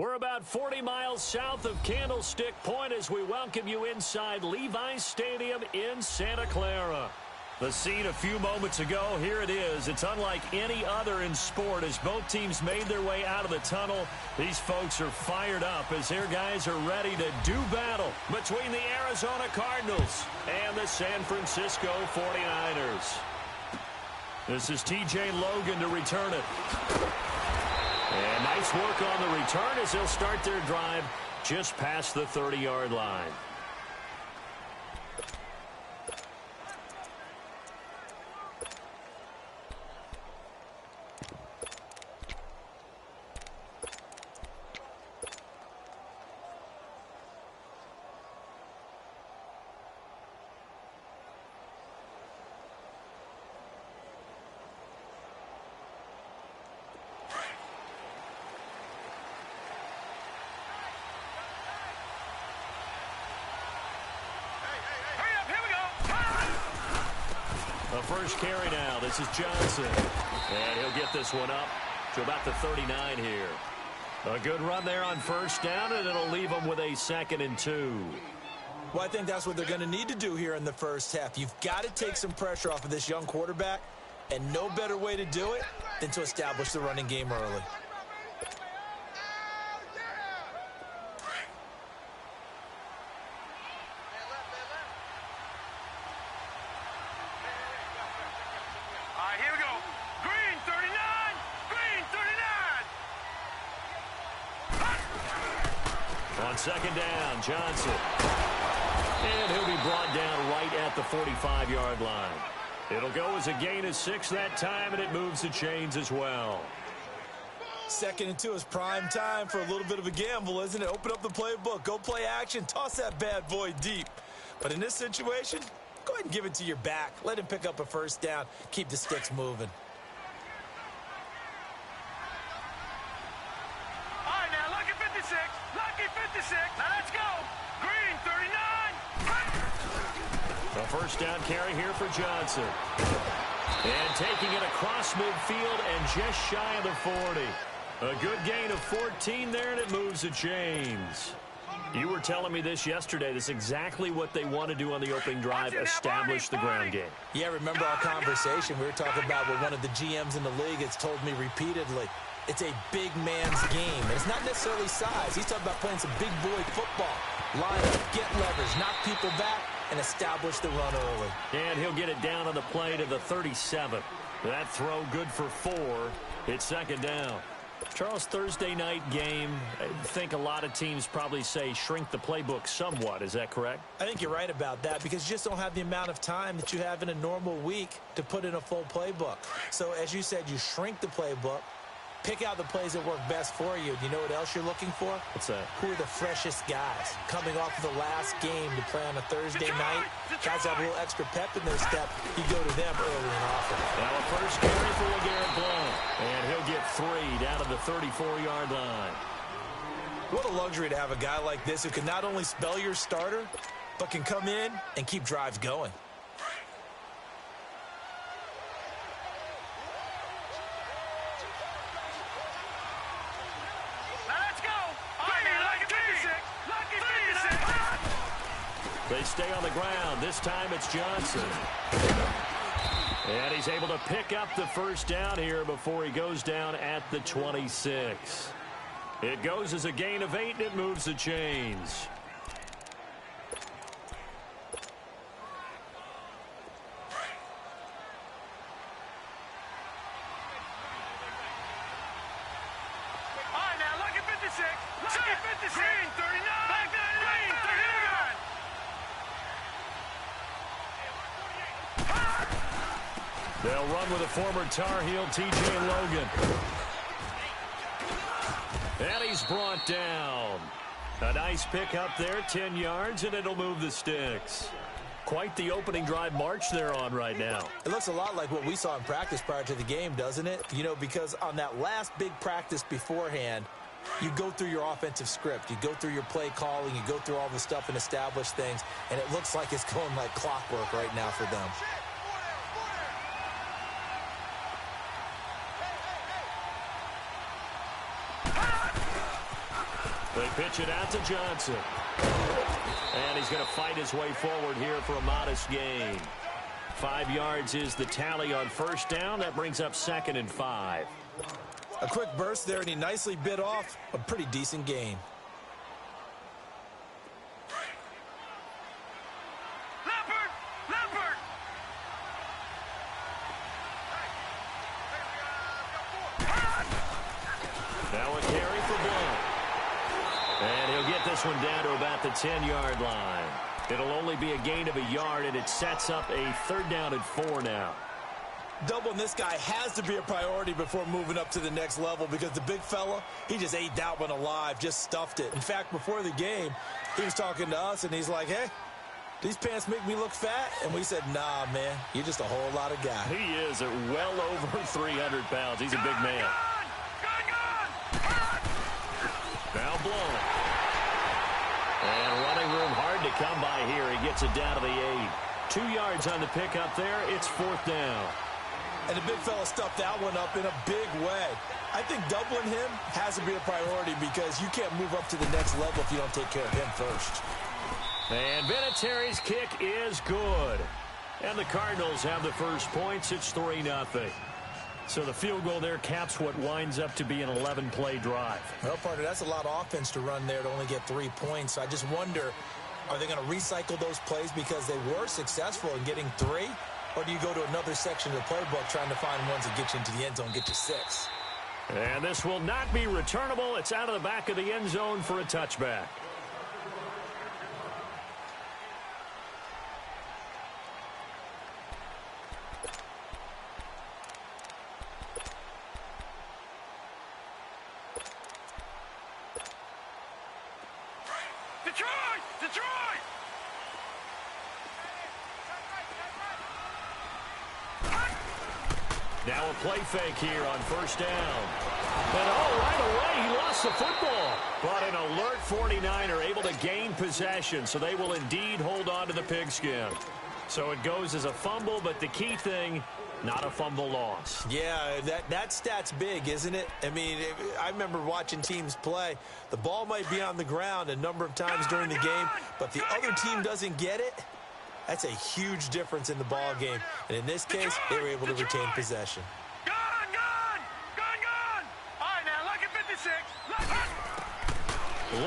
We're about 40 miles south of Candlestick Point as we welcome you inside Levi's Stadium in Santa Clara. The scene a few moments ago, here it is. It's unlike any other in sport as both teams made their way out of the tunnel. These folks are fired up as their guys are ready to do battle between the Arizona Cardinals and the San Francisco 49ers. This is TJ Logan to return it. And nice work on the return as they'll start their drive just past the 30-yard line. The first carry now. This is Johnson. And he'll get this one up to about the 39 here. A good run there on first down, and it'll leave them with a 2nd and 2. Well, I think that's what they're going to need to do here in the first half. You've got to take some pressure off of this young quarterback, and no better way to do it than to establish the running game early. On 2nd down, Johnson. And he'll be brought down right at the 45-yard line. It'll go as a gain of 6 that time, and it moves the chains as well. 2nd and 2 is prime time for a little bit of a gamble, isn't it? Open up the playbook, go play action, toss that bad boy deep. But in this situation, go ahead and give it to your back. Let him pick up a first down, keep the sticks moving. Now let's go. Green, 39. A first down carry here for Johnson. And taking it across midfield and just shy of the 40. A good gain of 14 there, and it moves the chains. You were telling me this yesterday. This is exactly what they want to do on the opening drive, establish the ground game. Yeah, remember our conversation. We were talking about what one of the GMs in the league has told me repeatedly. It's a big man's game, and it's not necessarily size. He's talking about playing some big boy football. Line up, get leverage, knock people back, and establish the run early. And he'll get it down on the play to the 37. That throw good for 4. It's 2nd down. Charles, Thursday night game, I think a lot of teams probably say shrink the playbook somewhat. Is that correct? I think you're right about that because you just don't have the amount of time that you have in a normal week to put in a full playbook. So, as you said, you shrink the playbook. Pick out the plays that work best for you. You know what else you're looking for? What's that? Who are the freshest guys? Coming off of the last game to play on a Thursday night, guys have a little extra pep in their step. You go to them early and often. Now a first carry for LeGarrette Blount. And he'll get 3 down to the 34-yard line. What a luxury to have a guy like this who can not only spell your starter, but can come in and keep drives going. They stay on the ground. This time it's Johnson. And he's able to pick up the first down here before he goes down at the 26. It goes as a gain of 8, and it moves the chains. All right, now, lucky 56. Lucky 56. Green, 39. Green, 39. They'll run with a former Tar Heel, TJ Logan. And he's brought down. A nice pick up there, 10 yards, and it'll move the sticks. Quite the opening drive march they're on right now. It looks a lot like what we saw in practice prior to the game, doesn't it? You know, because on that last big practice beforehand, you go through your offensive script. You go through your play calling. You go through all the stuff and establish things. And it looks like it's going like clockwork right now for them. They pitch it out to Johnson. And he's going to fight his way forward here for a modest gain. 5 yards is the tally on first down. That brings up 2nd and 5. A quick burst there, and he nicely bit off a pretty decent gain. Now a carry for Blount. And he'll get this one down to about the 10-yard line. It'll only be a gain of a yard, and it sets up a 3rd down and 4 now. Doubling this guy has to be a priority before moving up to the next level, because the big fella, he just ate that one alive, just stuffed it. In fact, before the game, he was talking to us, and he's like, hey, these pants make me look fat? And we said, nah, man, you're just a whole lot of guy. He is at well over 300 pounds. He's a big man. Now Blount. And running room hard to come by here. He gets it down to the 8. 2 yards on the pickup there. It's 4th down. And the big fella stuffed that one up in a big way. I think doubling him has to be a priority, because you can't move up to the next level if you don't take care of him first. And Vinatieri's kick is good. And the Cardinals have the first points. It's 3-0. So the field goal there caps what winds up to be an 11-play drive. Well, partner, that's a lot of offense to run there to only get 3 points. I just wonder, are they going to recycle those plays because they were successful in getting 3? Or do you go to another section of the playbook trying to find ones that get you into the end zone, get you 6? And this will not be returnable. It's out of the back of the end zone for a touchback. Detroit! Now a play fake here on first down. And right away he lost the football. But an alert 49er able to gain possession, so they will indeed hold on to the pigskin. So it goes as a fumble, but the key thing, not a fumble loss. Yeah, that stat's big, isn't it? I mean, I remember watching teams play. The ball might be on the ground a number of times during the game, but the other team doesn't get it. That's a huge difference in the ball game. And in this case, they were able to retain possession. Gone! All right, now, look at 56.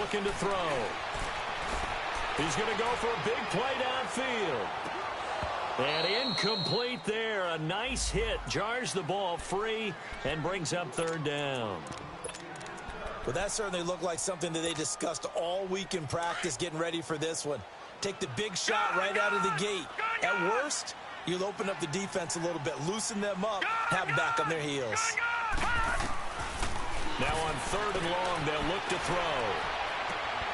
Looking to throw. He's going to go for a big play downfield. And incomplete there. A nice hit. Jars the ball free and brings up 3rd down. Well, that certainly looked like something that they discussed all week in practice getting ready for this one. Take the big shot right out of the gate. At worst, you'll open up the defense a little bit, loosen them up, have them back on their heels. Now on 3rd and long, they'll look to throw.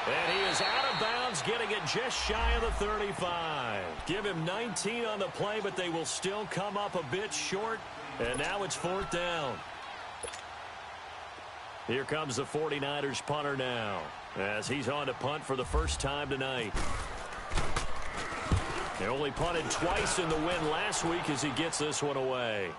And he is out of bounds, getting it just shy of the 35. Give him 19 on the play, but they will still come up a bit short. And now it's 4th down. Here comes the 49ers punter now, as he's on to punt for the first time tonight. They only punted twice in the win last week as he gets this one away.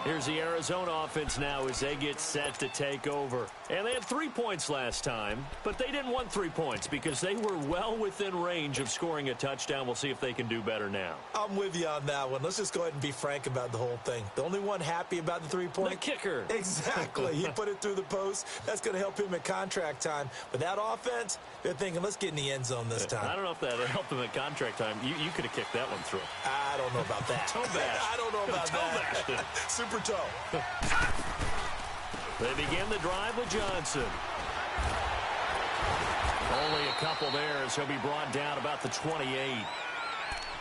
Here's the Arizona offense now as they get set to take over. And they had 3 points last time, but they didn't want 3 points because they were well within range of scoring a touchdown. We'll see if they can do better now. I'm with you on that one. Let's just go ahead and be frank about the whole thing. The only one happy about the 3-point? The kicker. Exactly. He put it through the post. That's going to help him at contract time. But that offense, they're thinking, let's get in the end zone this time. I don't know if that helped him at contract time. You could have kicked that one through. I don't know about that. Toe bash. I don't know about that. Super toe. They begin the drive with Johnson. Only a couple there as he'll be brought down about the 28.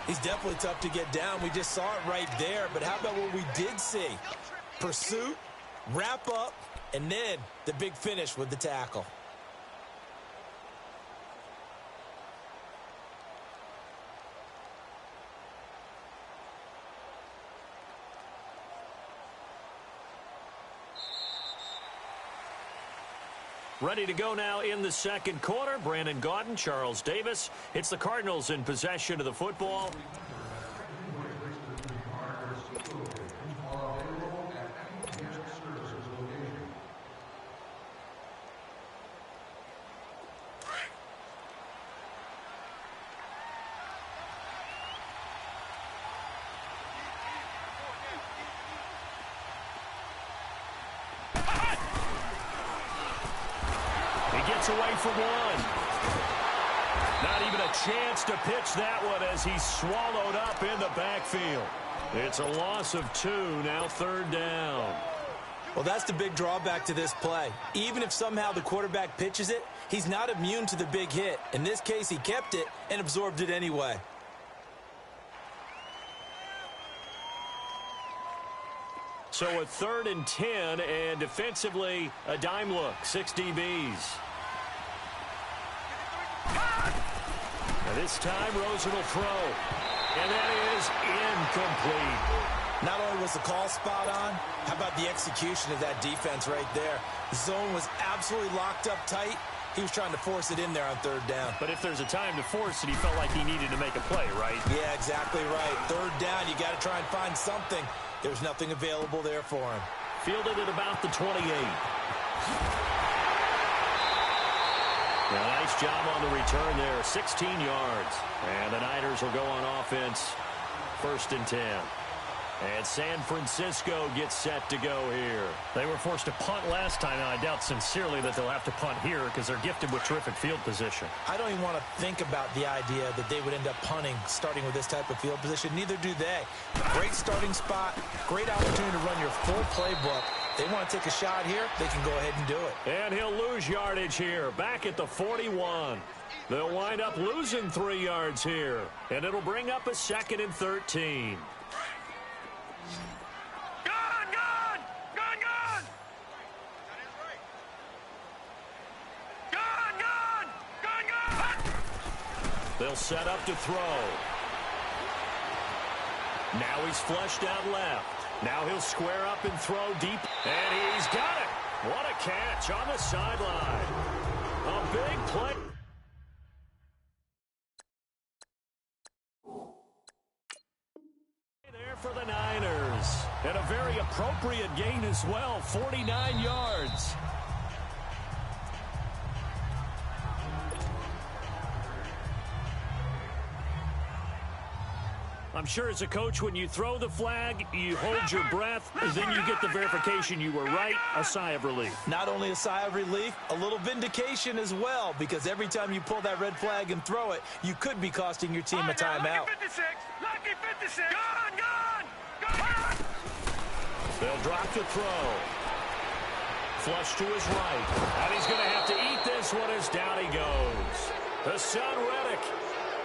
He's definitely tough to get down. We just saw it right there. But how about what we did see? Pursuit, wrap up, and then the big finish with the tackle. Ready to go now in the second quarter. Brandon Gaudin, Charles Davis. It's the Cardinals in possession of the football. away from one. Not even a chance to pitch that one as he's swallowed up in the backfield. It's a loss of 2, now 3rd down. Well, that's the big drawback to this play. Even if somehow the quarterback pitches it, he's not immune to the big hit. In this case, he kept it and absorbed it anyway. So a 3rd and 10, and defensively, a dime look, 6 DBs. And this time, Rosen will throw. And that is incomplete. Not only was the call spot on, how about the execution of that defense right there? The zone was absolutely locked up tight. He was trying to force it in there on 3rd down. But if there's a time to force it, he felt like he needed to make a play, right? Yeah, exactly right. 3rd down, you got to try and find something. There's nothing available there for him. Fielded at about the 28. A nice job on the return there, 16 yards. And the Niners will go on offense, 1st and 10. And San Francisco gets set to go here. They were forced to punt last time, and I doubt sincerely that they'll have to punt here because they're gifted with terrific field position. I don't even want to think about the idea that they would end up punting starting with this type of field position. Neither do they. Great starting spot, great opportunity to run your full playbook. They want to take a shot here, they can go ahead and do it. And he'll lose yardage here, back at the 41. They'll wind up losing 3 yards here, and it'll bring up a 2nd and 13. They'll set up to throw. Now he's flushed out left. Now he'll square up and throw deep. And he's got it. What a catch on the sideline. A big play. There for the Niners. And a very appropriate gain as well, 49 yards. I'm sure as a coach, when you throw the flag, you hold your breath, and then you get the verification you were right, a sigh of relief. Not only a sigh of relief, a little vindication as well, because every time you pull that red flag and throw it, you could be costing your team a timeout. Lucky 56. Gone. They'll drop the throw. Flush to his right. And he's going to have to eat this one as down he goes. Hassan Reddick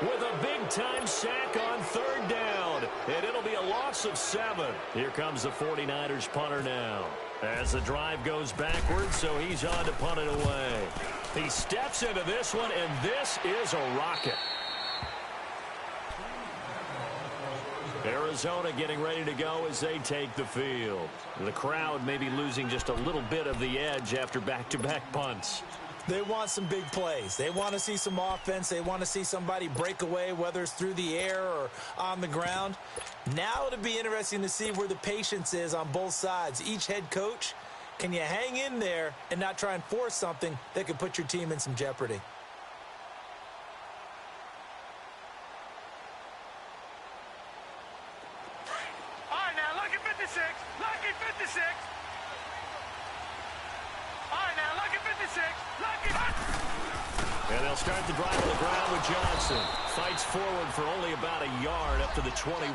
with a big-time sack on 3rd down. And it'll be a loss of 7. Here comes the 49ers punter now. As the drive goes backwards, so he's on to punt it away. He steps into this one, and this is a rocket. Arizona getting ready to go as they take the field. The crowd may be losing just a little bit of the edge after back-to-back punts. They want some big plays. They want to see some offense. They want to see somebody break away, whether it's through the air or on the ground. Now it'll be interesting to see where the patience is on both sides. Each head coach, can you hang in there and not try and force something that could put your team in some jeopardy? All right, now, lucky 56. Lucky 56. All right, now, lucky 56. And they'll start the drive on the ground with Johnson. Fights forward for only about a yard up to the 21.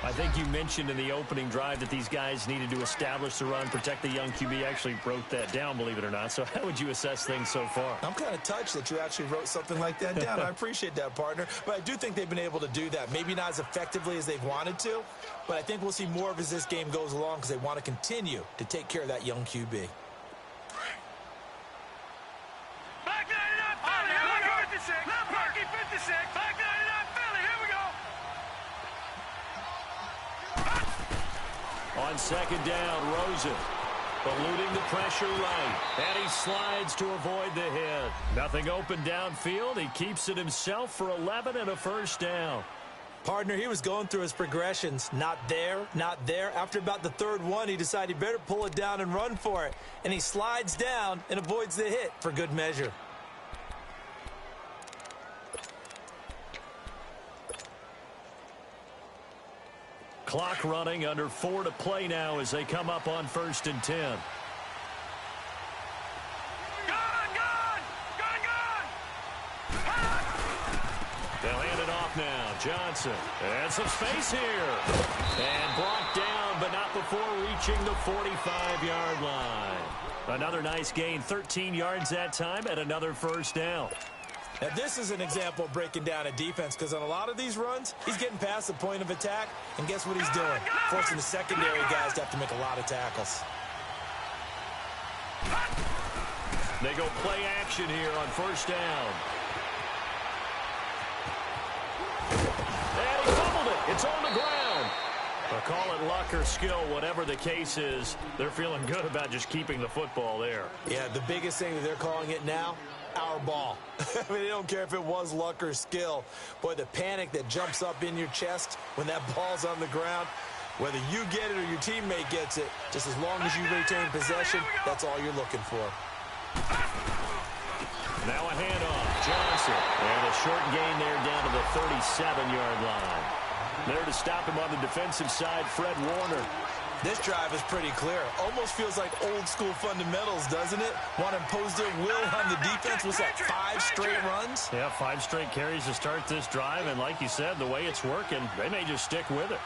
I think you mentioned in the opening drive that these guys needed to establish the run, protect the young QB. Actually wrote that down, believe it or not. So how would you assess things so far? I'm kind of touched that you actually wrote something like that down. I appreciate that, partner. But I do think they've been able to do that. Maybe not as effectively as they've wanted to, but I think we'll see more of as this game goes along because they want to continue to take care of that young QB. Back 99, Philly. Here we go. 56. Lucky 56. Back 99, Philly. Here we go. On 2nd down, Rosen eluding the pressure right. And he slides to avoid the hit. Nothing open downfield. He keeps it himself for 11 and a 1st down. Partner, he was going through his progressions. Not there, not there. After about the 3rd one, he decided he better pull it down and run for it. And he slides down and avoids the hit for good measure. Clock running, under 4 to play now as they come up on 1st and 10. Gone. Johnson. And some space here. And brought down, but not before reaching the 45-yard line. Another nice gain, 13 yards that time, and another first down. Now, this is an example of breaking down a defense, because on a lot of these runs, he's getting past the point of attack, and guess what he's doing? Forcing the secondary guys to have to make a lot of tackles. They go play action here on first down. And he fumbled it. It's on the ground. But call it luck or skill, whatever the case is, they're feeling good about just keeping the football there. Yeah, the biggest thing that they're calling it now, our ball. I mean, they don't care if it was luck or skill. Boy, the panic that jumps up in your chest when that ball's on the ground, whether you get it or your teammate gets it, just as long as you retain possession, that's all you're looking for. Now a handoff. Johnson. And a short gain there down to the 37-yard line. There to stop him on the defensive side, Fred Warner. This drive is pretty clear. Almost feels like old-school fundamentals, doesn't it? Want to impose their will on the defense. Was that 5 straight runs? Yeah, 5 straight carries to start this drive. And like you said, the way it's working, they may just stick with it.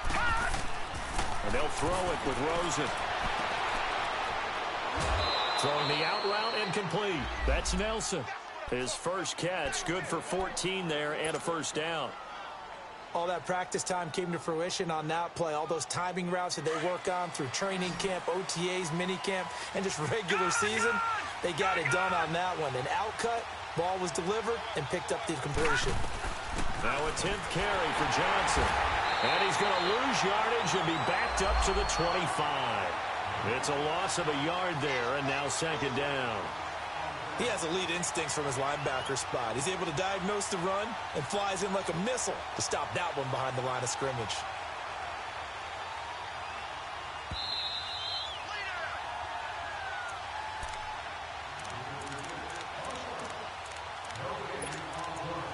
And they'll throw it with Rosen. Throwing the out route incomplete. That's Nelson. His first catch, good for 14 there and a first down. All that practice time came to fruition on that play. All those timing routes that they work on through training camp, OTAs, minicamp, and just regular season, they got it done on that one. An outcut, ball was delivered, and picked up the completion. Now a 10th carry for Johnson. And he's going to lose yardage and be backed up to the 25. It's a loss of a yard there, and now second down. He has elite instincts from his linebacker spot. He's able to diagnose the run and flies in like a missile to stop that one behind the line of scrimmage.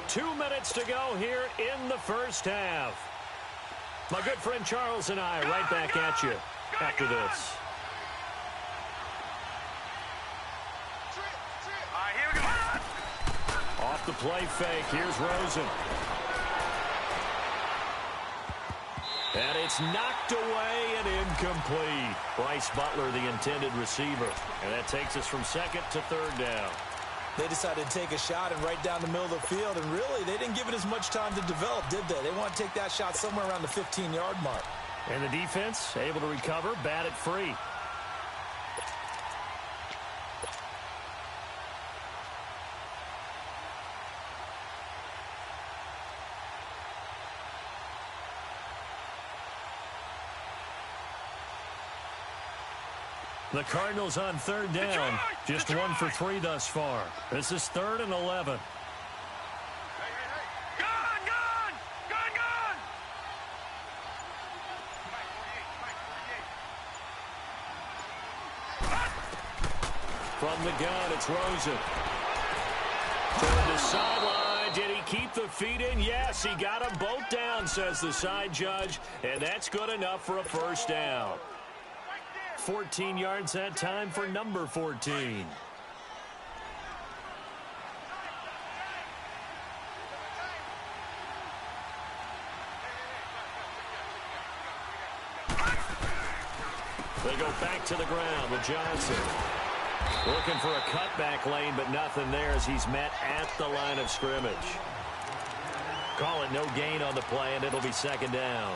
Two minutes to go here in the first half. My good friend Charles and I right back at you after this. Off the play fake, here's Rosen. And it's knocked away and incomplete. Bryce Butler, the intended receiver. And that takes us from second to third down. They decided to take a shot and right down the middle of the field, and really, they didn't give it as much time to develop, did they? They want to take that shot somewhere around the 15-yard mark. And the defense able to recover, bat it free. The Cardinals on third down. Just 1 for 3 thus far. This is 3rd and 11. From the gun, it's Rosen. Toward the sideline. Did he keep the feet in? Yes, he got them both down, says the side judge. And that's good enough for a first down. 14 yards that time for number 14. They go back to the ground with Johnson. Looking for a cutback lane, but nothing there as he's met at the line of scrimmage. Call it no gain on the play, and it'll be second down.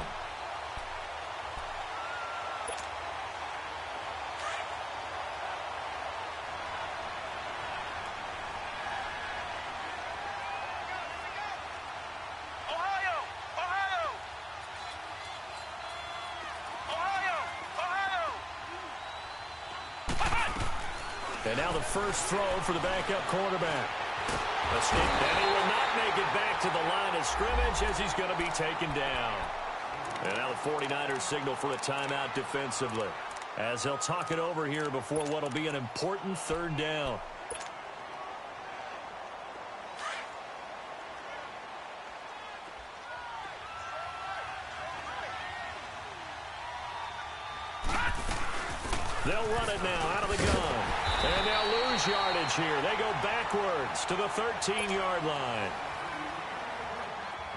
And now the first throw for the backup quarterback. And he will not make it back to the line of scrimmage as he's going to be taken down. And now the 49ers signal for a timeout defensively, as they'll talk it over here before what will be an important third down. They'll run it now out of the gun. And they'll lose yardage here. They go backwards to the 13-yard line.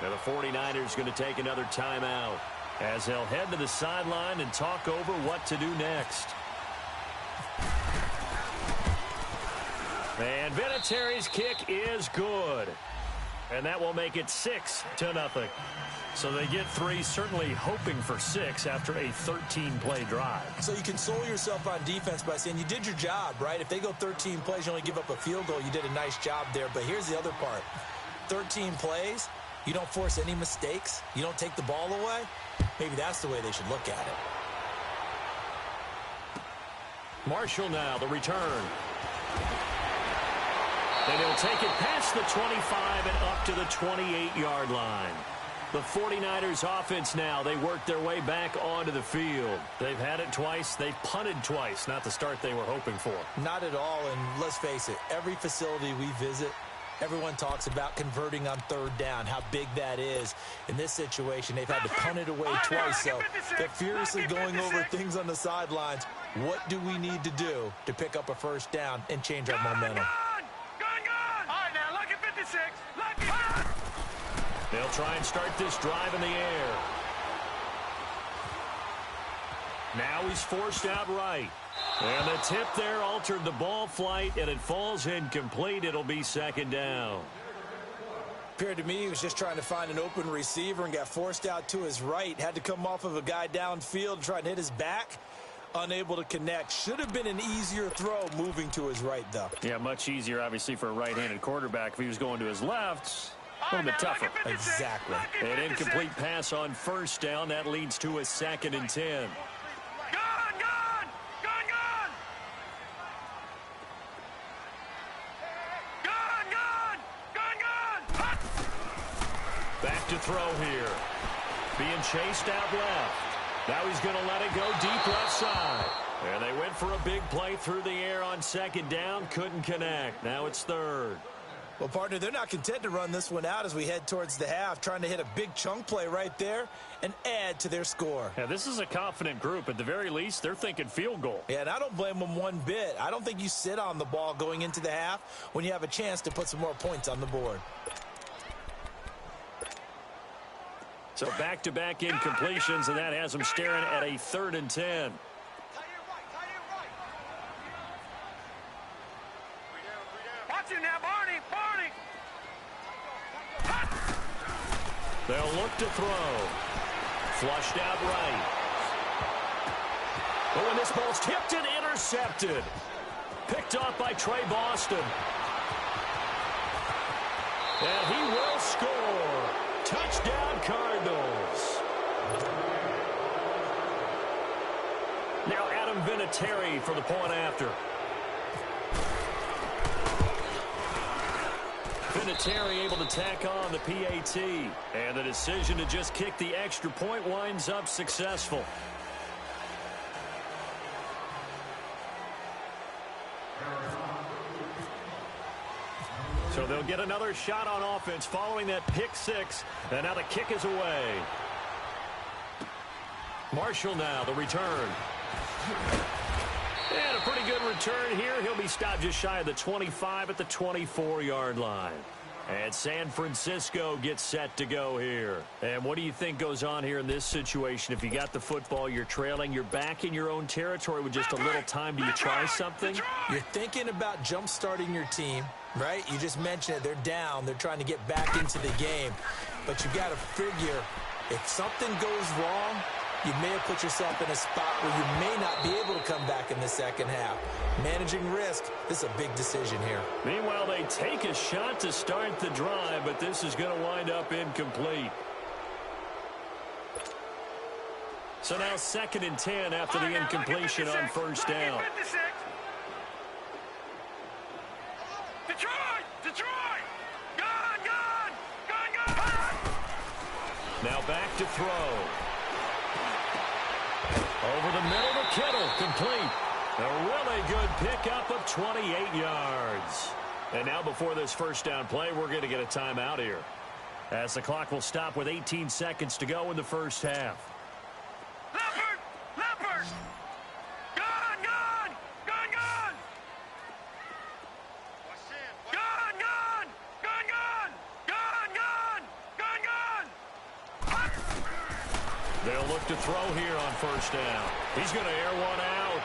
And the 49ers going to take another timeout as they'll head to the sideline and talk over what to do next. And Vinatieri's kick is good. And that will make it 6-0. So they get 3, certainly hoping for 6 after a 13-play drive. So you console yourself on defense by saying you did your job, right? If they go 13 plays, you only give up a field goal, you did a nice job there. But here's the other part. 13 plays, you don't force any mistakes, you don't take the ball away. Maybe that's the way they should look at it. Marshall now, the return. And he'll take it past the 25 and up to the 28-yard line. The 49ers offense now, they work their way back onto the field. They've had it twice. They've punted twice. Not the start they were hoping for. Not at all, and let's face it, every facility we visit, everyone talks about converting on third down, how big that is. In this situation, they've had to punt it away twice, so they're furiously going over things on the sidelines. What do we need to do to pick up a first down and change our momentum? They'll try and start this drive in the air. Now he's forced out right. And the tip there altered the ball flight, and it falls incomplete. It'll be second down. Appeared to me he was just trying to find an open receiver and got forced out to his right. Had to come off of a guy downfield, trying to hit his back. Unable to connect. Should have been an easier throw moving to his right, though. Yeah, much easier, obviously, for a right-handed quarterback. If he was going to his left, a little bit tougher. Exactly. An incomplete pass on first down. That leads to a 2nd and 10. Back to throw here. Being chased out left. Now he's going to let it go deep left side. And they went for a big play through the air on 2nd down. Couldn't connect. Now it's 3rd. Well, partner, they're not content to run this one out as we head towards the half, trying to hit a big chunk play right there and add to their score. Yeah, this is a confident group. At the very least, they're thinking field goal. Yeah, and I don't blame them one bit. I don't think you sit on the ball going into the half when you have a chance to put some more points on the board. So back-to-back incompletions, and that has them staring at a 3rd and 10. Watch it now, Barney. They'll look to throw. Flushed out right. But when this ball's tipped and intercepted. Picked off by Trey Boston. And he will score. Touchdown, Cardinals. Now Adam Vinatieri for the point after. Vinatieri able to tack on the PAT. And the decision to just kick the extra point winds up successful. So they'll get another shot on offense following that pick six. And now the kick is away. Marshall now, the return. And a pretty good return here. He'll be stopped just shy of the 25 at the 24-yard line. And San Francisco gets set to go here. And what do you think goes on here in this situation? If you got the football, you're trailing, you're back in your own territory with just a little time. Do you try something? You're thinking about jump-starting your team, right? You just mentioned it. They're down. They're trying to get back into the game. But you got to figure, if something goes wrong, you may have put yourself in a spot where you may not be able to come back in the second half. Managing risk, this is a big decision here. Meanwhile, they take a shot to start the drive, but this is going to wind up incomplete. So now 2nd and 10 after the incompletion on first down. Detroit! Gone! Now back to throw. Over the middle to Kittle, complete. A really good pickup of 28 yards. And now before this first down play, we're going to get a timeout here, as the clock will stop with 18 seconds to go in the first half. Leopard! Gone! They'll look to throw here on first down. He's going to air one out.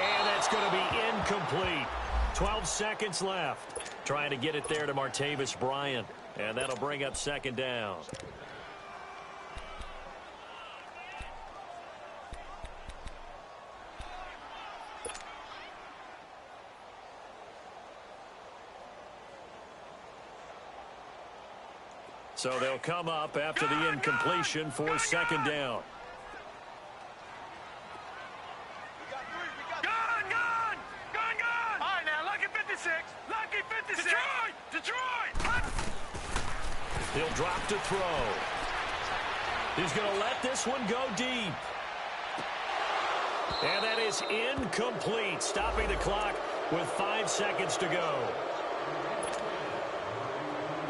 And that's going to be incomplete. 12 seconds left. Trying to get it there to Martavis Bryant. And that'll bring up second down. So they'll come up after the incompletion for second down. He'll drop to throw. He's going to let this one go deep. And that is incomplete, stopping the clock with 5 seconds to go.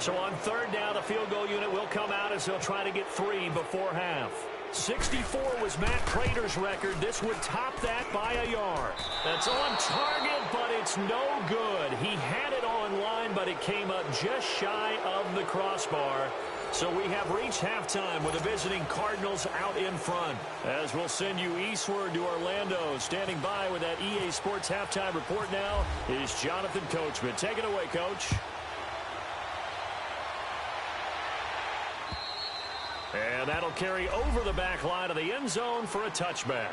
So on third down, the field goal unit will come out as they'll try to get 3 before half. 64 was Matt Prater's record. This would top that by a yard. That's on target, but it's no good. He had it on line, but it came up just shy of the crossbar. So we have reached halftime with the visiting Cardinals out in front. As we'll send you eastward to Orlando. Standing by with that EA Sports halftime report now is Jonathan Coachman. Take it away, Coach. And that'll carry over the back line of the end zone for a touchback.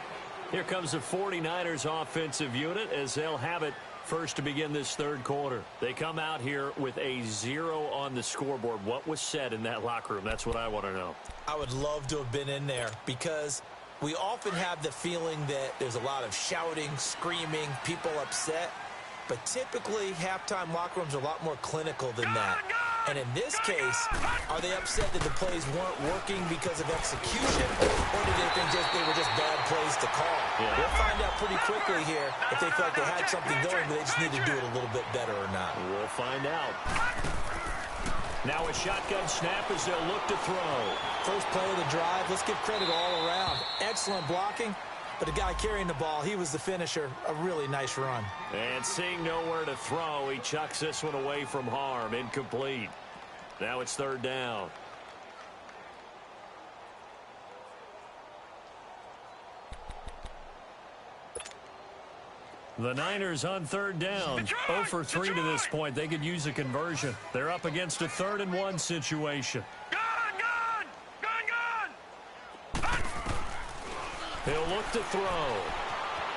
Here comes the 49ers offensive unit as they'll have it first to begin this third quarter. They come out here with a 0 on the scoreboard. What was said in that locker room? That's what I want to know. I would love to have been in there because we often have the feeling that there's a lot of shouting, screaming, people upset. But typically, halftime locker rooms are a lot more clinical than that. And in this case, are they upset that the plays weren't working because of execution, or did they think they were just bad plays to call? Yeah. We'll find out pretty quickly here if they felt they had something going, but they just need to do it a little bit better or not. We'll find out. Now a shotgun snap as they'll look to throw. First play of the drive, let's give credit all around. Excellent blocking. But the guy carrying the ball, he was the finisher. A really nice run. And seeing nowhere to throw, he chucks this one away from harm. Incomplete. Now it's third down. The Niners on third down. 0 for 3 to this point. They could use a conversion. They're up against a 3rd and 1 situation. He'll look to throw.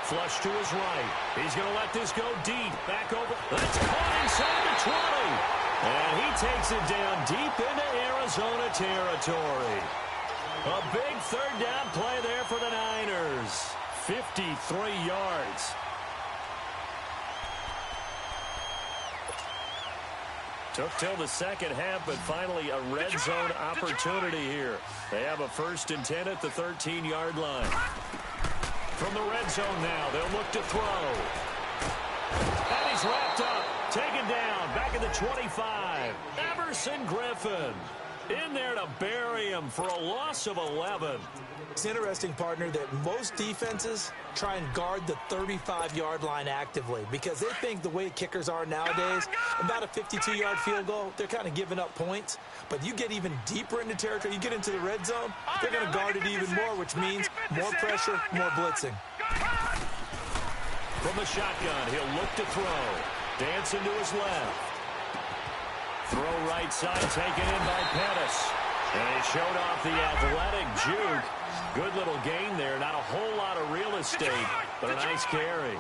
Flush to his right. He's going to let this go deep. Back over. That's caught inside the 20. And he takes it down deep into Arizona territory. A big third down play there for the Niners. 53 yards. Took till the second half, but finally a red zone opportunity here. They have a 1st and 10 at the 13-yard line. From the red zone now, they'll look to throw. And he's wrapped up, taken down, back at the 25. Everson Griffin in there to bury him for a loss of 11. It's interesting, partner, that most defenses try and guard the 35-yard line actively because they think the way kickers are nowadays, about a 52-yard field goal, they're kind of giving up points. But you get even deeper into territory, you get into the red zone, they're going to guard it even more, which means more pressure, more blitzing. From the shotgun, he'll look to throw. Dancing to his left. Throw right side, taken in by Pettis. And he showed off the athletic juke. Good little gain there. Not a whole lot of real estate, but a nice carry.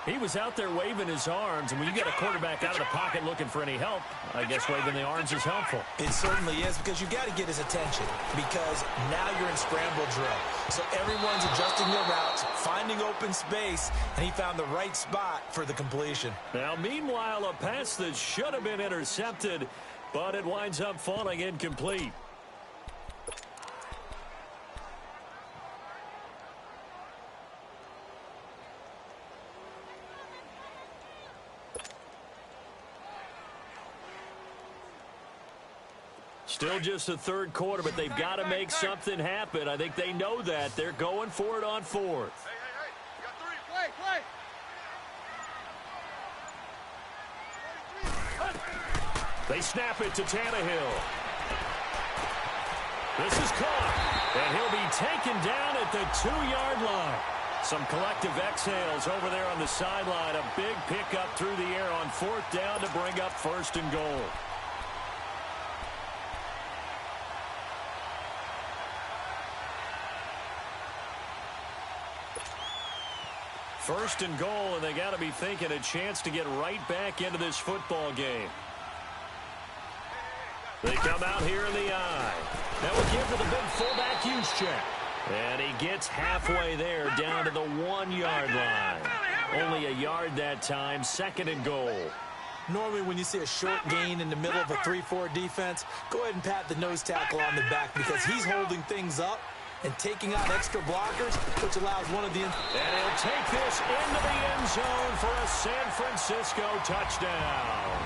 He was out there waving his arms, and when you get a quarterback out of the pocket looking for any help, I guess waving the arms is helpful. It certainly is, because you got to get his attention, because now you're in scramble drill. So everyone's adjusting their routes, finding open space, and he found the right spot for the completion. Now, meanwhile, a pass that should have been intercepted, but it winds up falling incomplete. Still just the third quarter, but they've got to make something happen. I think they know that. They're going for it on 4th. Hey, you got 3, play. They snap it to Tannehill. This is caught, and he'll be taken down at the 2-yard line. Some collective exhales over there on the sideline. A big pickup through the air on 4th down to bring up 1st and goal. First and goal, and they got to be thinking a chance to get right back into this football game. They come out here in the eye. That will give to the big fullback use check. And he gets halfway there down to the 1-yard line. Only a yard that time, 2nd and goal. Normally when you see a short gain in the middle of a 3-4 defense, go ahead and pat the nose tackle on the back because he's holding things up and taking out extra blockers, which allows one of the... And he'll take this into the end zone for a San Francisco touchdown.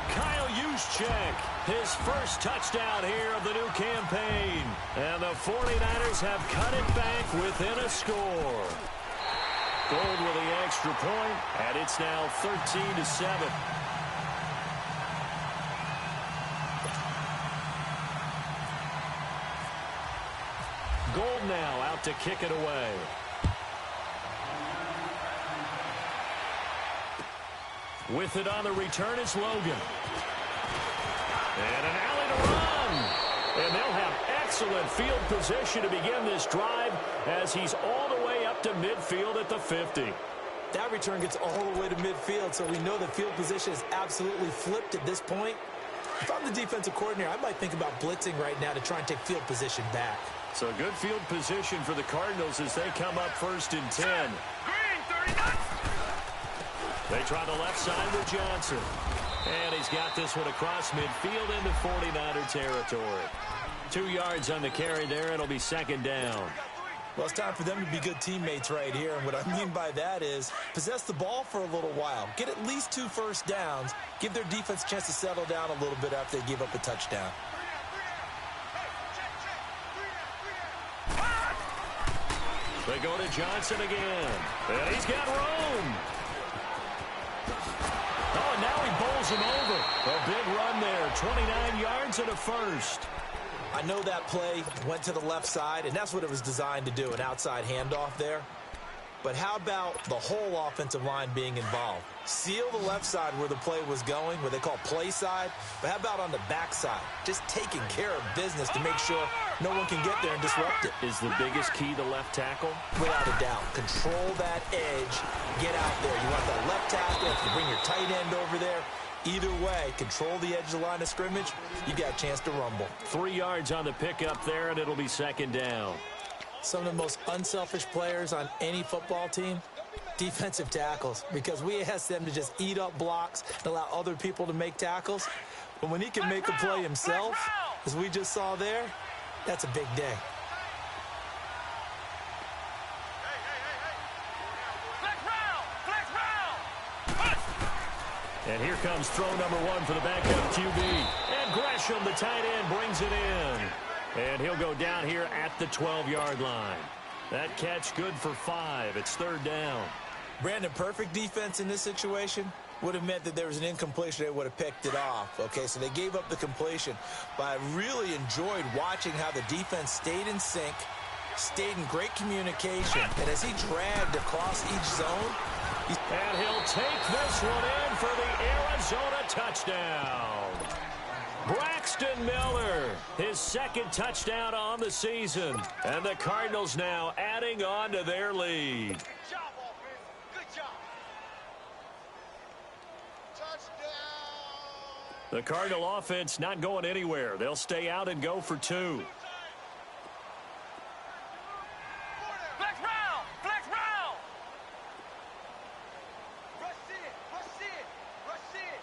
Kyle Juszczyk, his first touchdown here of the new campaign. And the 49ers have cut it back within a score. Gold with the extra point, and it's now 13-7. Gold now out to kick it away. With it on the return is Logan. And an alley to run. And they'll have excellent field position to begin this drive as he's all the way up to midfield at the 50. That return gets all the way to midfield, so we know the field position is absolutely flipped at this point. If I'm the defensive coordinator, I might think about blitzing right now to try and take field position back. So good field position for the Cardinals as they come up 1st and 10. Green, 39. They try the left side with Johnson. And he's got this one across midfield into 49er territory. 2 yards on the carry there. It'll be 2nd down. Well, it's time for them to be good teammates right here. And what I mean by that is possess the ball for a little while. Get at least 2 first downs. Give their defense a chance to settle down a little bit after they give up a touchdown. They go to Johnson again. And he's got room. Oh, and now he bowls him over. A big run there. 29 yards and a first. I know that play went to the left side, and that's what it was designed to do, an outside handoff there. But how about the whole offensive line being involved? Seal the left side where the play was going, where they call play side. But how about on the back side? Just taking care of business to make sure no one can get there and disrupt it. Is the biggest key the left tackle? Without a doubt. Control that edge. Get out there. You want that left tackle. If you bring your tight end over there. Either way, control the edge of the line of scrimmage. You got a chance to rumble. 3 yards on the pickup there, and it'll be 2nd down. Some of the most unselfish players on any football team, defensive tackles, because we ask them to just eat up blocks and allow other people to make tackles. But when he can make a play himself, as we just saw there, that's a big day. And here comes throw number 1 for the backup QB. And Gresham, the tight end, brings it in. And he'll go down here at the 12-yard line. That catch good for 5. It's 3rd down. Brandon, perfect defense in this situation would have meant that there was an incompletion. They would have picked it off. Okay, so they gave up the completion. But I really enjoyed watching how the defense stayed in sync, stayed in great communication. And as he dragged across each zone, and he'll take this one in for the Arizona touchdown. Braxton Miller, his 2nd touchdown on the season. And the Cardinals now adding on to their lead. Good job, offense. Good job. Touchdown. The Cardinal offense not going anywhere. They'll stay out and go for 2. Flex round. Flex round. Rush in. Rush in. Rush in.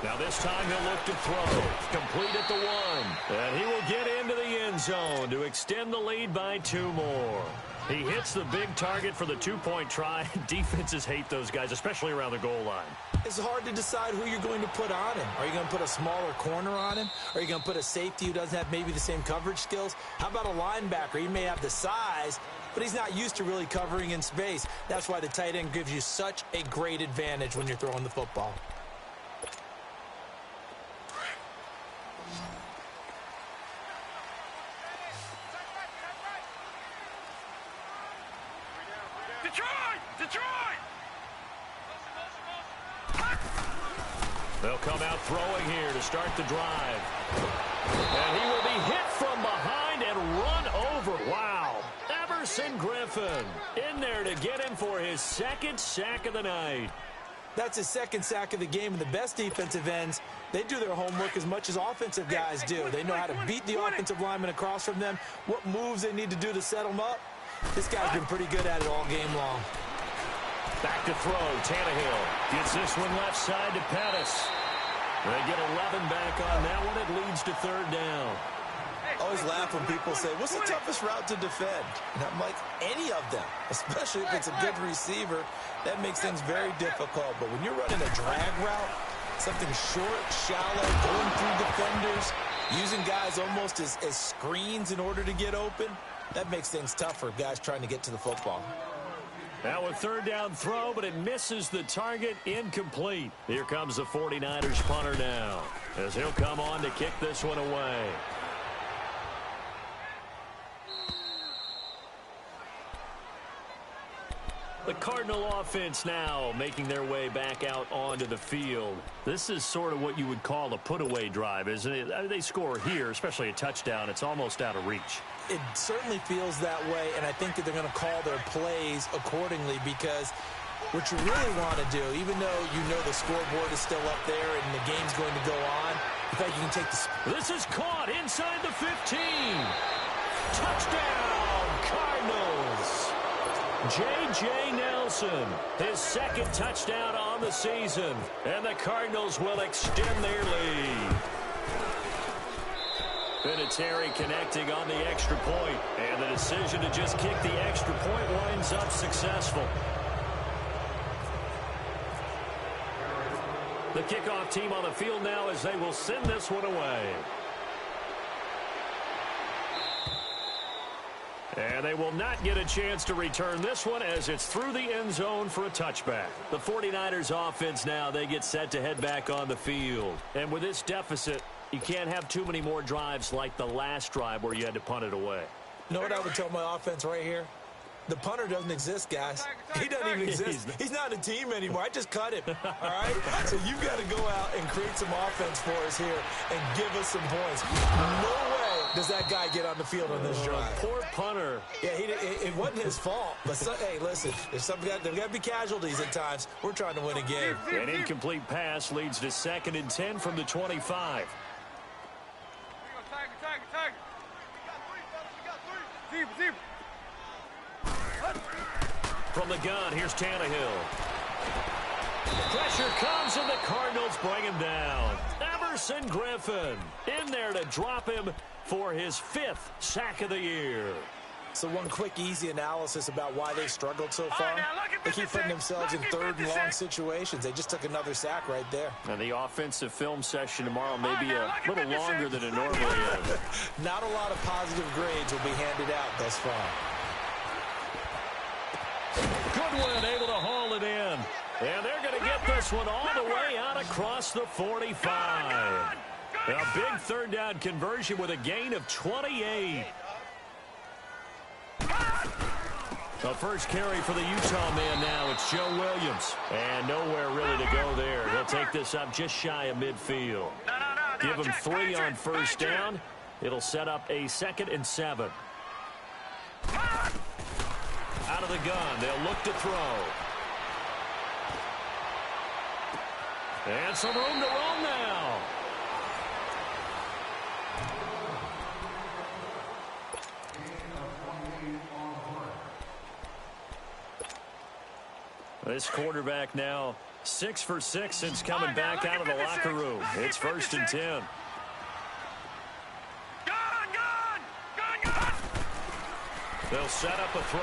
Now this time he'll look to throw. Complete at the 1. And he will get into the end zone to extend the lead by 2 more. He hits the big target for the 2-point try. Defenses hate those guys, especially around the goal line. It's hard to decide who you're going to put on him. Are you going to put a smaller corner on him? Are you going to put a safety who doesn't have maybe the same coverage skills? How about a linebacker? He may have the size, but he's not used to really covering in space. That's why the tight end gives you such a great advantage when you're throwing the football. Detroit! Detroit! They'll come out throwing here to start the drive. And he will be hit from behind and run over. Wow. Everson Griffin in there to get him for his second sack of the night. That's his second sack of the game, and the best defensive ends, they do their homework as much as offensive guys do. They know how to beat the offensive lineman across from them, what moves they need to do to set them up. This guy's been pretty good at it all game long. Back to throw. Tannehill gets this one left side to Pettis. They get 11 back on that one. It leads to third down. I always laugh when people say, what's the toughest route to defend? And I'm like, any of them, especially if it's a good receiver. That makes things very difficult. But when you're running a drag route, something short, shallow, going through defenders, using guys almost as screens in order to get open, that makes things tough for guys trying to get to the football. Now a third down throw, but it misses the target, incomplete. Here comes the 49ers punter now, as he'll come on to kick this one away. The Cardinal offense now making their way back out onto the field. This is sort of what you would call a put-away drive, isn't it? They score here, especially a touchdown. It's almost out of reach. It certainly feels that way, and I think that they're going to call their plays accordingly, because what you really want to do, even though you know the scoreboard is still up there and the game's going to go on, in fact, you can take the... This is caught inside the 15. Touchdown, Cardinals. J.J. Nelson, his second touchdown on the season, and the Cardinals will extend their lead. Vinatieri connecting on the extra point, and the decision to just kick the extra point winds up successful. The kickoff team on the field now as they will send this one away. And they will not get a chance to return this one as it's through the end zone for a touchback. The 49ers offense now, they get set to head back on the field. And with this deficit, you can't have too many more drives like the last drive where you had to punt it away. You know what I would tell my offense right here? The punter doesn't exist, guys. He doesn't even exist. He's not a team anymore. I just cut him, all right? So you've got to go out and create some offense for us here and give us some points. No way does that guy get on the field on this drive. Poor punter. Yeah, it wasn't his fault. But, hey, listen, there's got to be casualties at times. We're trying to win a game. An incomplete pass leads to 2nd and 10 from the 25. Deep. From the gun, here's Tannehill. Pressure comes, and the Cardinals bring him down. Everson Griffin in there to drop him for his 5th sack of the year. So one quick, easy analysis about why they've struggled so far. They keep putting themselves in third and long situations. They just took another sack right there. And the offensive film session tomorrow may be a little longer than it normally is. Not a lot of positive grades will be handed out thus far. Goodwin able to haul it in. And they're going to get this one all the way out across the 45. A big third down conversion with a gain of 28. The first carry for the Utah man now. It's Joe Williams. And nowhere really to go there. He'll take this up just shy of midfield. Give him 3 on first down. It'll set up a 2nd and 7. Out of the gun. They'll look to throw. And some room to roam now. This quarterback now 6 for 6 since coming back out of the locker room. It's 1st and 10. Gun! They'll set up a throw.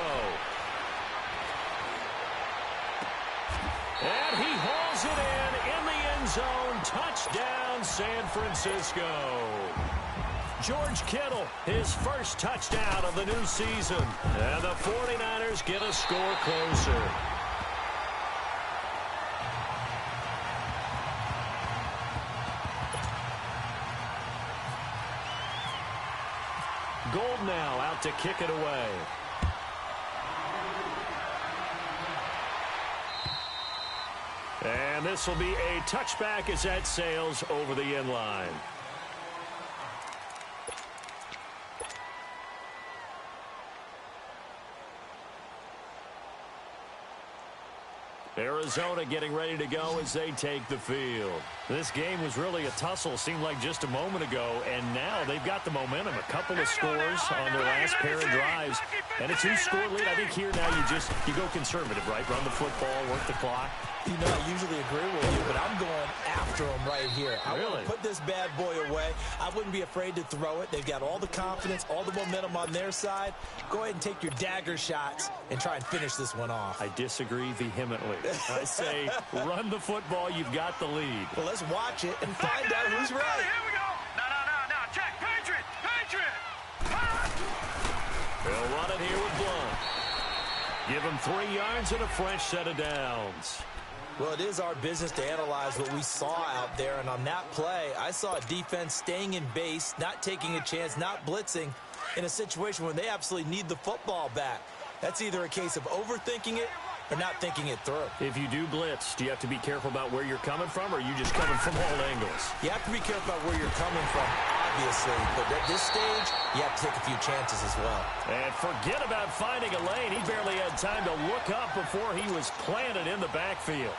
And he hauls it in the end zone. Touchdown, San Francisco. George Kittle, his first touchdown of the new season. And the 49ers get a score closer. Gold now out to kick it away. And this will be a touchback as that sails over the end line. Arizona getting ready to go as they take the field. This game was really a tussle, seemed like just a moment ago, and now they've got the momentum. A couple of scores on their last pair of drives, and a two-score lead. I think here now you go conservative, right? Run the football, work the clock. You know, I usually agree with you, but I'm going after them right here. I Really? want to put this bad boy away. I wouldn't be afraid to throw it. They've got all the confidence, all the momentum on their side. Go ahead and take your dagger shots and try and finish this one off. I disagree vehemently. I say run the football. You've got the lead. Well, let's watch it and find out who's right. Here we go. No. Check. Patriot. They'll run it here with Blunt. Give him 3 yards and a fresh set of downs. Well, it is our business to analyze what we saw out there, and on that play, I saw a defense staying in base, not taking a chance, not blitzing in a situation where they absolutely need the football back. That's either a case of overthinking it or not thinking it through. If you do blitz, do you have to be careful about where you're coming from, or are you just coming from all angles? You have to be careful about where you're coming from, obviously, but at this stage, you have to take a few chances as well. And forget about finding a lane. He barely had time to look up before he was planted in the backfield.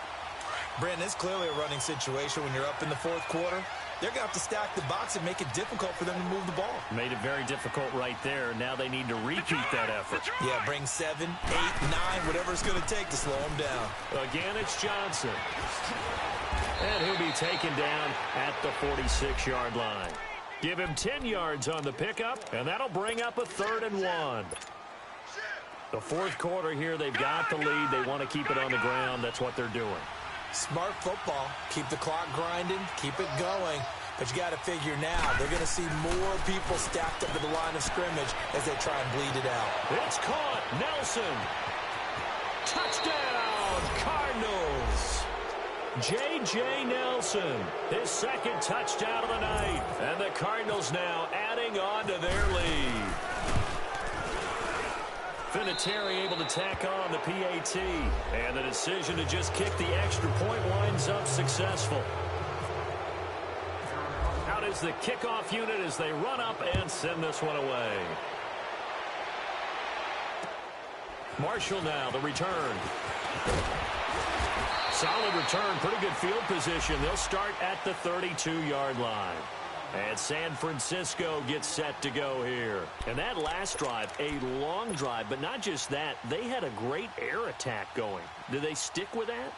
Brandon, it's clearly a running situation when you're up in the fourth quarter. They're going to have to stack the box and make it difficult for them to move the ball. Made it very difficult right there. Now they need to repeat that effort. Yeah, bring 7, 8, 9, whatever it's going to take to slow them down. Again, it's Johnson. And he'll be taken down at the 46-yard line. Give him 10 yards on the pickup, and that'll bring up a 3rd and 1. The fourth quarter here, they've got the lead. They want to keep it on the ground. That's what they're doing. Smart football. Keep the clock grinding. Keep it going. But you got to figure now, they're going to see more people stacked up to the line of scrimmage as they try and bleed it out. It's caught. Nelson. Touchdown, Cardinals. J.J. Nelson, his second touchdown of the night. And the Cardinals now adding on to their lead. Vinatieri able to tack on the PAT. And the decision to just kick the extra point winds up successful. Out is the kickoff unit as they run up and send this one away. Marshall now, the return. Solid return, pretty good field position. They'll start at the 32-yard line. And San Francisco gets set to go here. And that last drive, a long drive, but not just that. They had a great air attack going. Did they stick with that?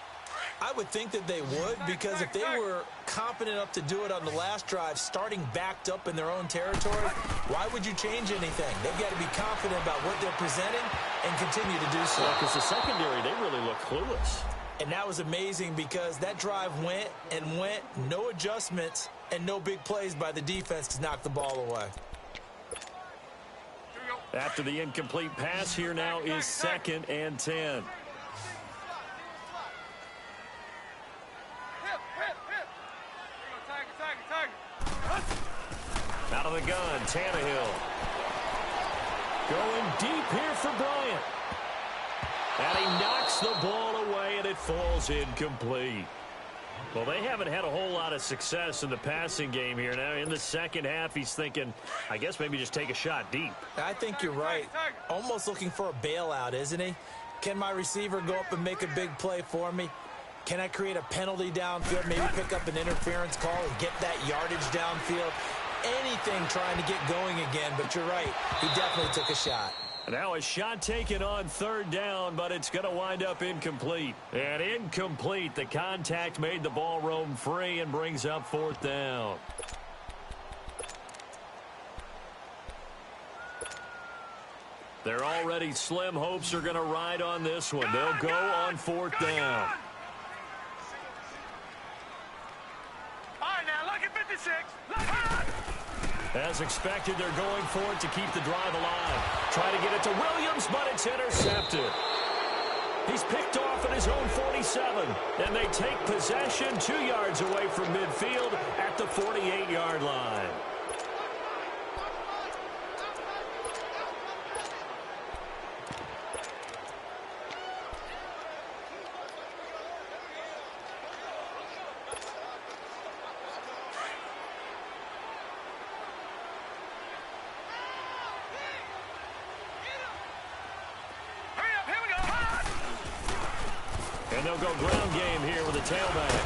I would think that they would, because if they were confident enough to do it on the last drive, starting backed up in their own territory, why would you change anything? They've got to be confident about what they're presenting and continue to do so. Because the secondary, they really look clueless. And that was amazing because that drive went and went, no adjustments, and no big plays by the defense to knock the ball away. After the incomplete pass, here now is 2nd and 10. Out of the gun, Tannehill. Going deep here for Bryant. And he knocks the ball away, and it falls incomplete. Well, they haven't had a whole lot of success in the passing game here. Now, in the second half, he's thinking, I guess maybe just take a shot deep. I think you're right. Almost looking for a bailout, isn't he? Can my receiver go up and make a big play for me? Can I create a penalty downfield, maybe pick up an interference call and get that yardage downfield? Anything trying to get going again, but you're right. He definitely took a shot. Now a shot taken on 3rd down, but it's going to wind up incomplete. And incomplete. The contact made the ball roam free and brings up 4th down. Their already slim hopes are going to ride on this one. They'll go on 4th down. All right, now look at 56. Look at As expected, they're going for it to keep the drive alive. Try to get it to Williams, but it's intercepted. He's picked off at his own 47, and they take possession 2 yards away from midfield at the 48-yard line. And they'll go ground game here with a tailback.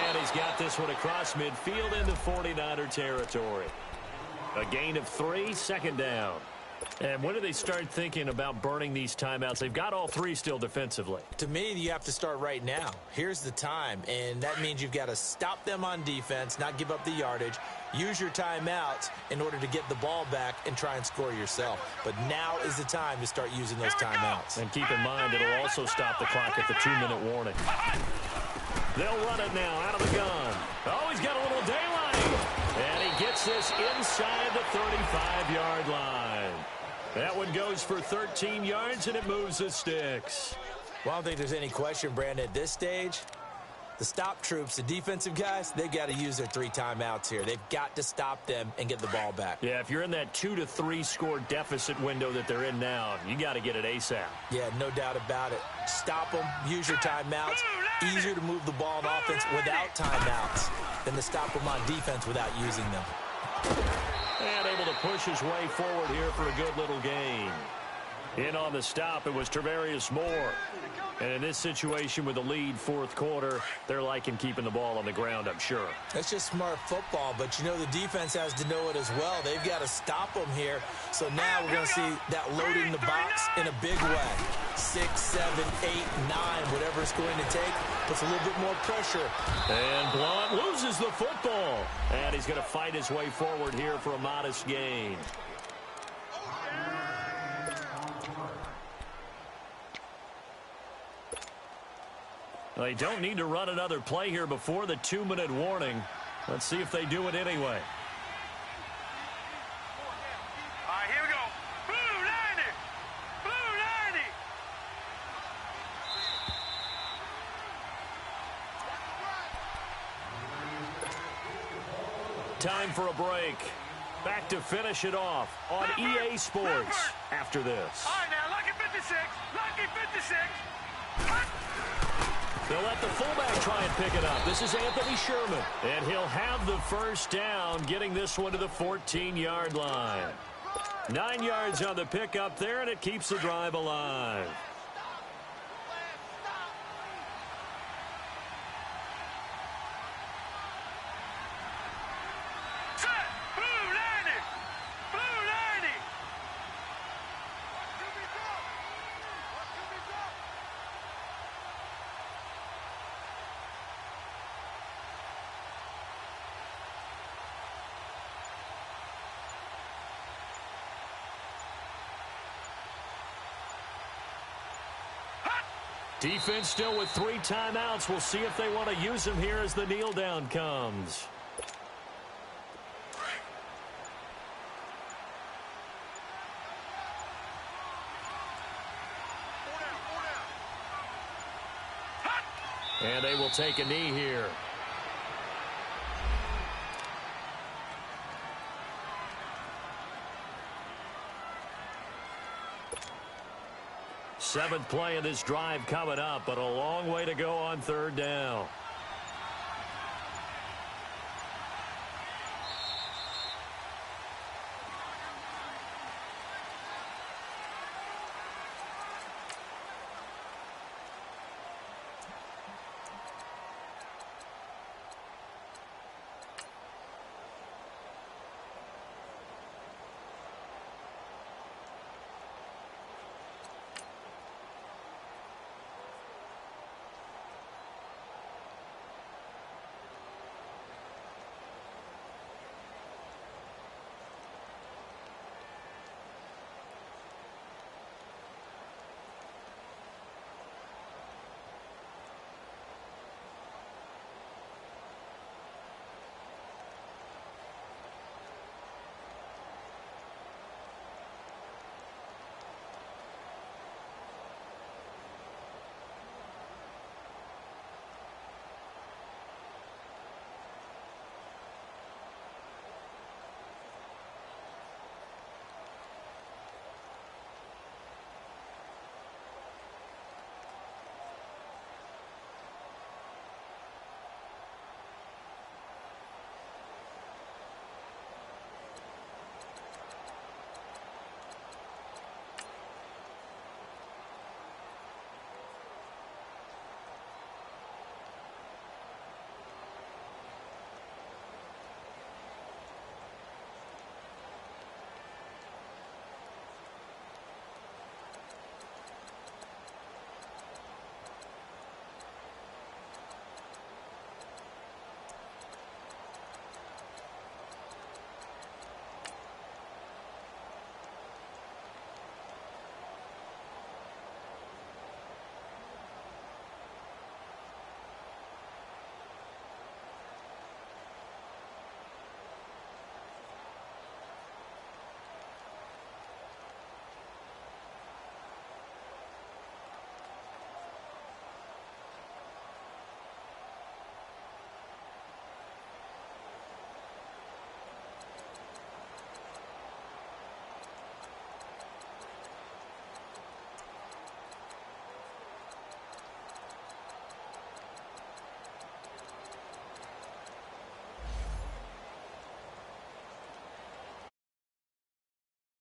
And he's got this one across midfield into 49er territory. A gain of 3, second down. And when do they start thinking about burning these timeouts? They've got all 3 still defensively. To me, you have to start right now. Here's the time, and that means you've got to stop them on defense, not give up the yardage, use your timeouts in order to get the ball back and try and score yourself. But now is the time to start using those timeouts. And keep in mind, it'll also stop the clock at the 2-minute warning. They'll run it now out of the gun. Oh, he's got a little daylight. And he gets this inside the 35-yard line. That one goes for 13 yards, and it moves the sticks. Well, I don't think there's any question, Brandon, at this stage. The stop troops, the defensive guys, they've got to use their 3 timeouts here. They've got to stop them and get the ball back. Yeah, if you're in that 2 to 3 score deficit window that they're in now, you got to get it ASAP. Yeah, no doubt about it. Stop them, use your timeouts. Easier to move the ball on offense without timeouts than to stop them on defense without using them. And able to push his way forward here for a good little gain. In on the stop, it was Travarius Moore. And in this situation with the lead fourth quarter, they're liking keeping the ball on the ground, I'm sure. That's just smart football, but you know the defense has to know it as well. They've got to stop them here. So now we're going to see that loading the box in a big way. 6, 7, 8, 9, whatever it's going to take, puts a little bit more pressure. And Blount loses the football. And he's going to fight his way forward here for a modest gain. They don't need to run another play here before the 2-minute warning. Let's see if they do it anyway. All right, here we go. Blue 90. Blue 90. Time for a break. Back to finish it off on EA Sports after this. All right, now, lucky 56. Lucky 56. They'll let the fullback try and pick it up. This is Anthony Sherman. And he'll have the first down, getting this one to the 14-yard line. 9 yards on the pickup there, and it keeps the drive alive. Defense still with 3 timeouts. We'll see if they want to use them here as the kneel down comes. And they will take a knee here. Seventh play of this drive coming up, but a long way to go on 3rd down.